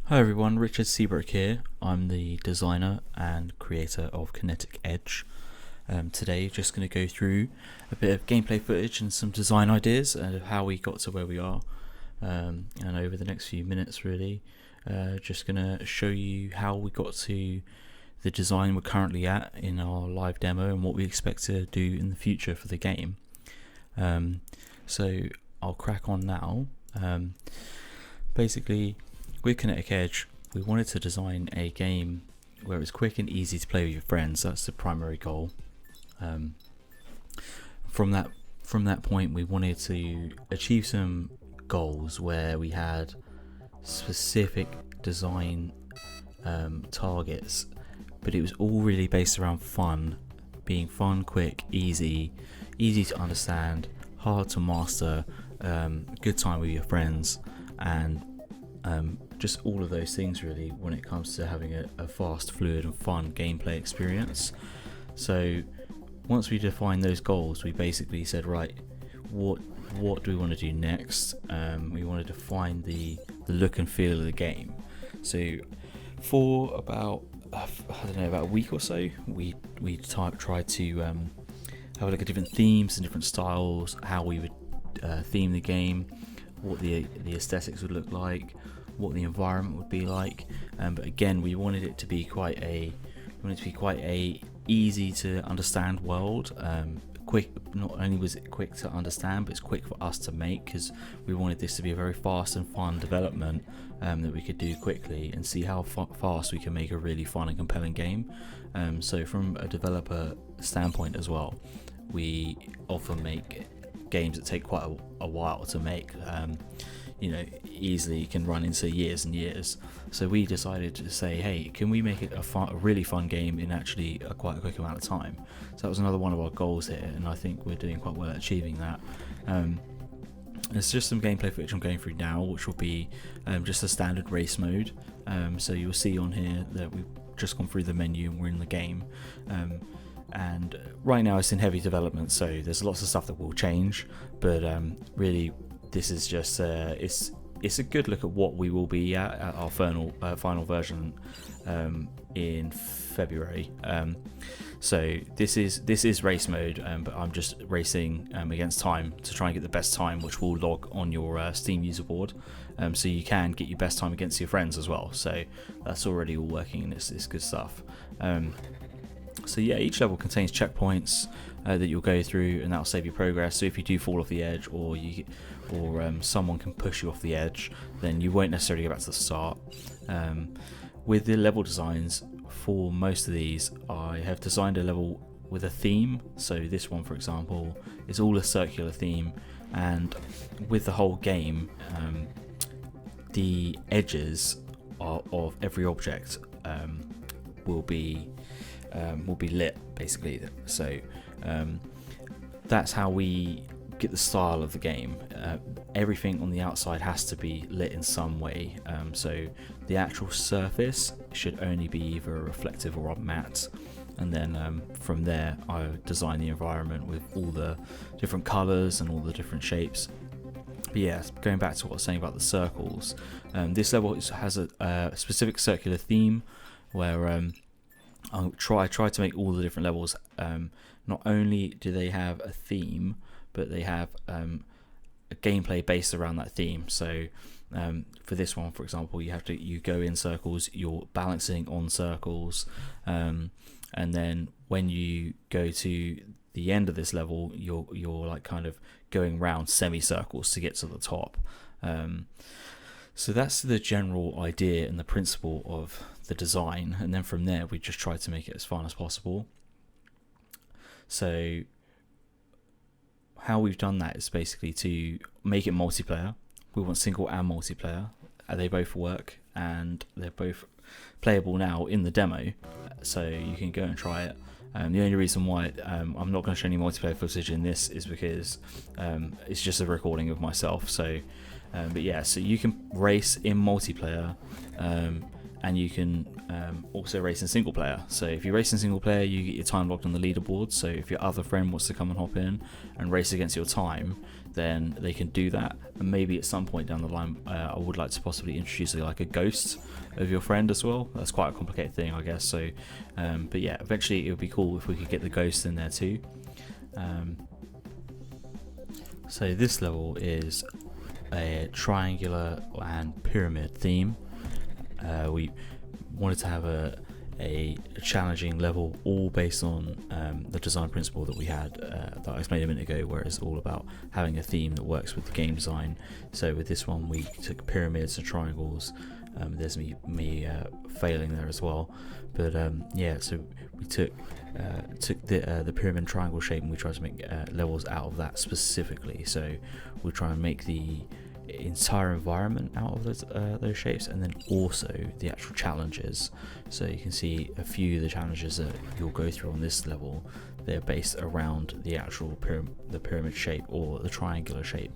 Hi everyone, Richard Seabrook here. I'm the designer and creator of Kinetic Edge. Today, just going to go through a bit of gameplay footage and some design ideas of how we got to where we are. And over the next few minutes, really, just going to show you how we got to the design we're currently at in our live demo and what we expect to do in the future for the game. So I'll crack on now. Basically, with Kinetic Edge, we wanted to design a game where it's quick and easy to play with your friends. That's the primary goal. From that point, we wanted to achieve some goals where we had specific design targets, but it was all really based around fun, being fun, quick, easy to understand, hard to master, good time with your friends, and just all of those things really when it comes to having a fast, fluid and fun gameplay experience. So once we defined those goals, we basically said, right, what do we want to do next? We want to define the look and feel of the game. So for about a week or so, we tried to have a look at different themes and different styles, how we would theme the game, what the aesthetics would look like, what the environment would be like, but again, we wanted it to be quite a easy to understand world. Quick, not only was it quick to understand, but it's quick for us to make, because we wanted this to be a very fast and fun development that we could do quickly and see how fast we can make a really fun and compelling game. So from a developer standpoint as well, we often make games that take quite a while to make. Easily can run into years and years. So we decided to say, hey, can we make it a really fun game in actually quite a quick amount of time? So that was another one of our goals here, and I think we're doing quite well at achieving that. There's just some gameplay footage I'm going through now, which will be just a standard race mode. So you'll see on here that we've just gone through the menu and we're in the game. And right now it's in heavy development, so there's lots of stuff that will change, but really this is just it's a good look at what we will be at our final version in February. So this is race mode, but I'm just racing against time to try and get the best time, which will log on your Steam user board, so you can get your best time against your friends as well. So that's already all working, and it's good stuff. So yeah, each level contains checkpoints that you'll go through, and that'll save your progress. So if you do fall off the edge, or someone can push you off the edge, then you won't necessarily go back to the start. With the level designs for most of these, I have designed a level with a theme. So this one, for example, is all a circular theme, and with the whole game, the edges of every object will be lit, basically. So that's how we get the style of the game. Everything on the outside has to be lit in some way, so the actual surface should only be either reflective or matte, and then from there I design the environment with all the different colors and all the different shapes. But yeah, going back to what I was saying about the circles, this level has a specific circular theme where I try to make all the different levels. Not only do they have a theme, but they have a gameplay based around that theme. So for this one, for example, you go in circles, you're balancing on circles, and then when you go to the end of this level, you're like kind of going round semicircles to get to the top. So that's the general idea and the principle of the design, and then from there we just try to make it as fun as possible. So how we've done that is basically to make it multiplayer. We want single and multiplayer. They both work, and they're both playable now in the demo, so you can go and try it. The only reason why I'm not going to show any multiplayer footage in this is because it's just a recording of myself. So but yeah, so you can race in multiplayer, and you can also race in single player. So if you race in single player, you get your time logged on the leaderboard. So if your other friend wants to come and hop in and race against your time, then they can do that. And maybe at some point down the line, I would like to possibly introduce like a ghost of your friend as well. That's quite a complicated thing, I guess. So, but yeah, eventually it would be cool if we could get the ghost in there too. So this level is a triangular and pyramid theme. We wanted to have a challenging level, all based on the design principle that we had that I explained a minute ago, where it's all about having a theme that works with the game design. So with this one, we took pyramids and triangles. There's me failing there as well, but yeah. So we took the pyramid triangle shape, and we tried to make levels out of that specifically. So we'll try and make the entire environment out of those shapes, and then also the actual challenges. So you can see a few of the challenges that you'll go through on this level. They're based around the actual pyramid shape or the triangular shape,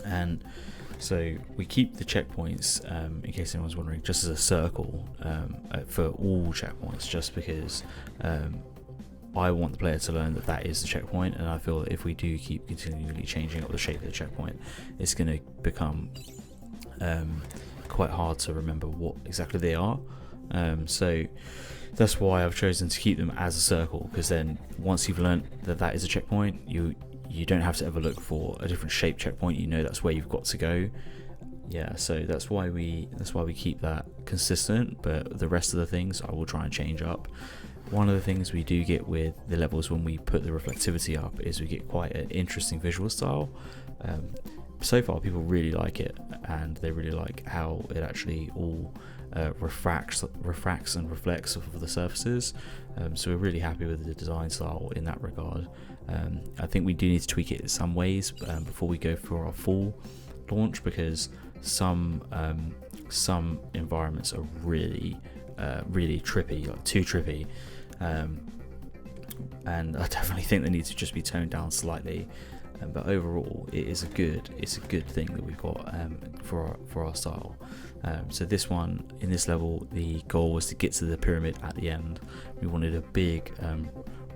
and so we keep the checkpoints, in case anyone's wondering, just as a circle for all checkpoints, just because I want the player to learn that that is the checkpoint, and I feel that if we do keep continually changing up the shape of the checkpoint, it's going to become quite hard to remember what exactly they are. So that's why I've chosen to keep them as a circle, because then once you've learned that that is a checkpoint, you don't have to ever look for a different shape checkpoint. You know that's where you've got to go. Yeah, so that's why we keep that consistent, but the rest of the things I will try and change up. One of the things we do get with the levels when we put the reflectivity up is we get quite an interesting visual style. So far people really like it, and they really like how it actually all refracts and reflects off of the surfaces. So we're really happy with the design style in that regard. I think we do need to tweak it in some ways before we go for our full launch, because some environments are really trippy, like too trippy, and I definitely think they need to just be toned down slightly. But overall, it's a good thing that we've got for our style. So this one, in this level, the goal was to get to the pyramid at the end. We wanted a big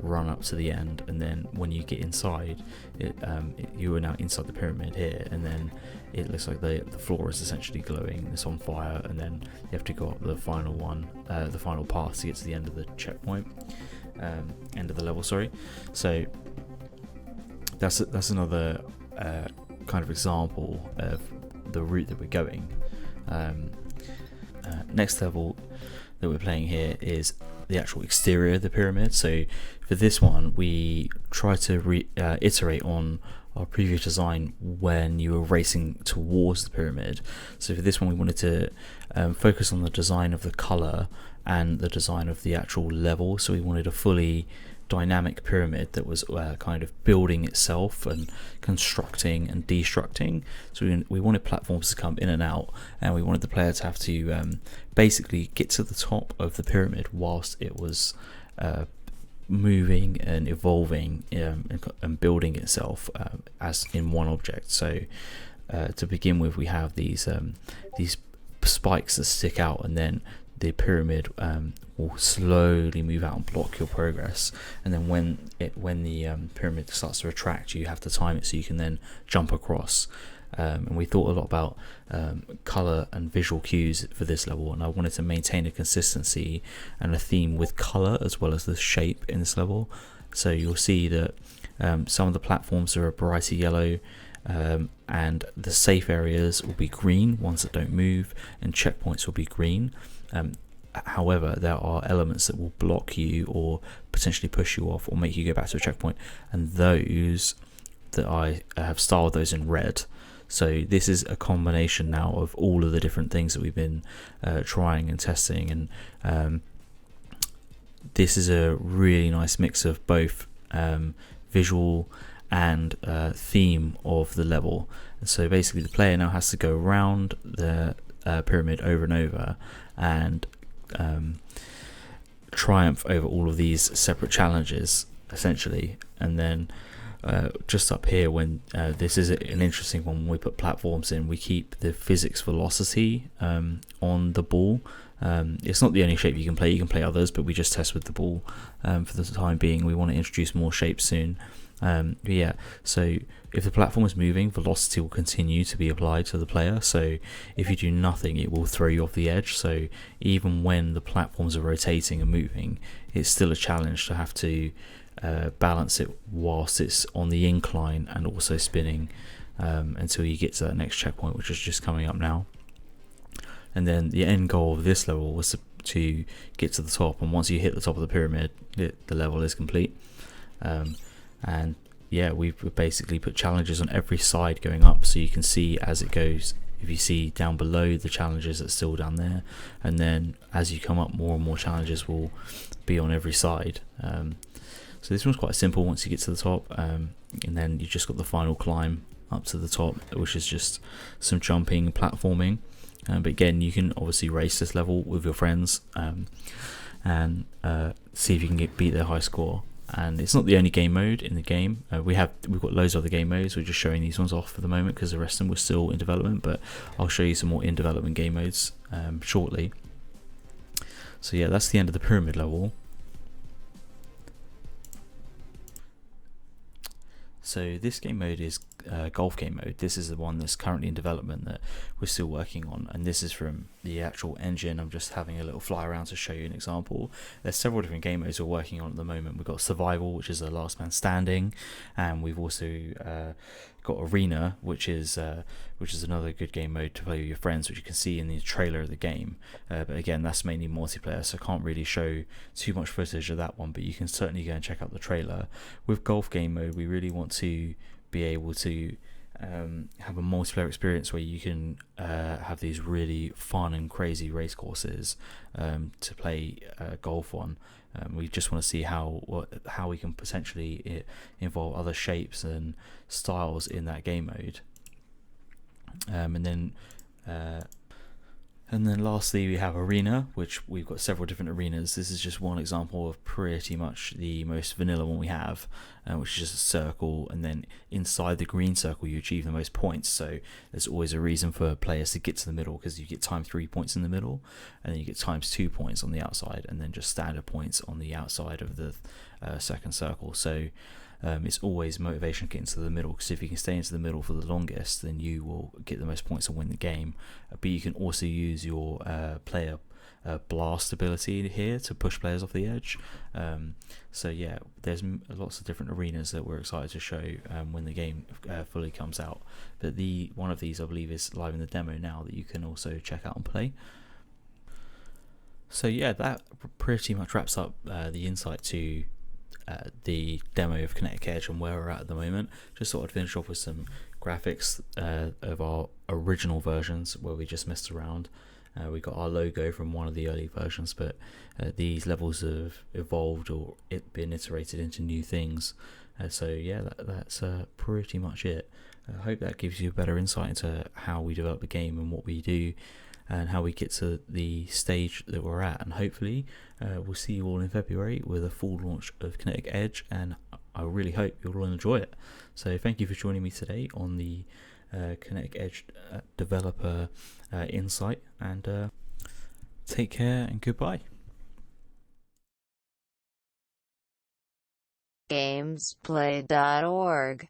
run up to the end, and then when you get inside, you are now inside the pyramid here, and then it looks like the floor is essentially glowing, it's on fire, and then you have to go up the final path to get to the end of the checkpoint, end of the level, sorry. So that's another kind of example of the route that we're going. Next level that we're playing here is the actual exterior of the pyramid. So for this one, we try to iterate on our previous design when you were racing towards the pyramid. So for this one, we wanted to focus on the design of the color and the design of the actual level. So we wanted a fully dynamic pyramid that was kind of building itself and constructing and destructing. So we wanted platforms to come in and out, and we wanted the player to have to basically get to the top of the pyramid whilst it was moving and evolving and building itself as in one object. So to begin with, we have these spikes that stick out, and then the pyramid will slowly move out and block your progress, and then when the pyramid starts to retract, you have to time it so you can then jump across. And we thought a lot about color and visual cues for this level, and I wanted to maintain a consistency and a theme with color as well as the shape in this level. So you'll see that some of the platforms are a brighter yellow, and the safe areas will be green, ones that don't move, and checkpoints will be green. However, there are elements that will block you or potentially push you off or make you go back to a checkpoint, and those that I have styled those in red. So this is a combination now of all of the different things that we've been trying and testing, and this is a really nice mix of both visual and theme of the level. And so basically the player now has to go around the pyramid over and over and triumph over all of these separate challenges essentially. And then just up here, when this is an interesting one, when we put platforms in, we keep the physics velocity on the ball. It's not the only shape you can play others, but we just test with the ball for the time being. We want to introduce more shapes soon. But yeah, so if the platform is moving, velocity will continue to be applied to the player. So if you do nothing, it will throw you off the edge. So even when the platforms are rotating and moving, it's still a challenge to have to balance it whilst it's on the incline and also spinning until you get to that next checkpoint, which is just coming up now. And then the end goal of this level was to get to the top, and once you hit the top of the pyramid, the level is complete. And yeah, we've basically put challenges on every side going up, so you can see as it goes. If you see down below, the challenges are still down there, and then as you come up, more and more challenges will be on every side. So this one's quite simple once you get to the top, and then you just got the final climb up to the top, which is just some jumping, platforming. But again, you can obviously race this level with your friends and see if you can beat their high score. And it's not the only game mode in the game. We've got loads of other game modes. We're just showing these ones off for the moment because the rest of them were still in development. But I'll show you some more in development game modes shortly. So yeah, that's the end of the pyramid level. So this game mode is golf game mode. This is the one that's currently in development that we're still working on, and this is from the actual engine. I'm just having a little fly around to show you an example. There's several different game modes we're working on at the moment. We've got survival, which is the last man standing, and we've also got arena, which is another good game mode to play with your friends, which you can see in the trailer of the game. But again, that's mainly multiplayer, so I can't really show too much footage of that one, but you can certainly go and check out the trailer. With golf game mode, we really want to be able to have a multiplayer experience where you can have these really fun and crazy race courses to play golf on. We just want to see how we can potentially involve other shapes and styles in that game mode. And then lastly, we have arena, which we've got several different arenas. This is just one example of pretty much the most vanilla one we have, which is just a circle, and then inside the green circle you achieve the most points. So there's always a reason for players to get to the middle, because you get times 3 points in the middle, and then you get times 2 points on the outside, and then just standard points on the outside of the second circle. So it's always motivation getting to the middle, because if you can stay into the middle for the longest, then you will get the most points and win the game. But you can also use your player blast ability here to push players off the edge. So yeah, there's lots of different arenas that we're excited to show when the game fully comes out. But one of these, I believe, is live in the demo now that you can also check out and play. So yeah, that pretty much wraps up the insight to the demo of Kinetic Edge and where we're at the moment. Just thought I'd finish off with some graphics of our original versions where we just messed around. We got our logo from one of the early versions, but these levels have evolved or been iterated into new things. So yeah, that's pretty much it. I hope that gives you a better insight into how we develop the game and what we do, and how we get to the stage that we're at. And hopefully we'll see you all in February with a full launch of Kinetic Edge, and I really hope you'll all enjoy it. So thank you for joining me today on the Kinetic Edge developer insight, and take care and goodbye. Gamesplay.org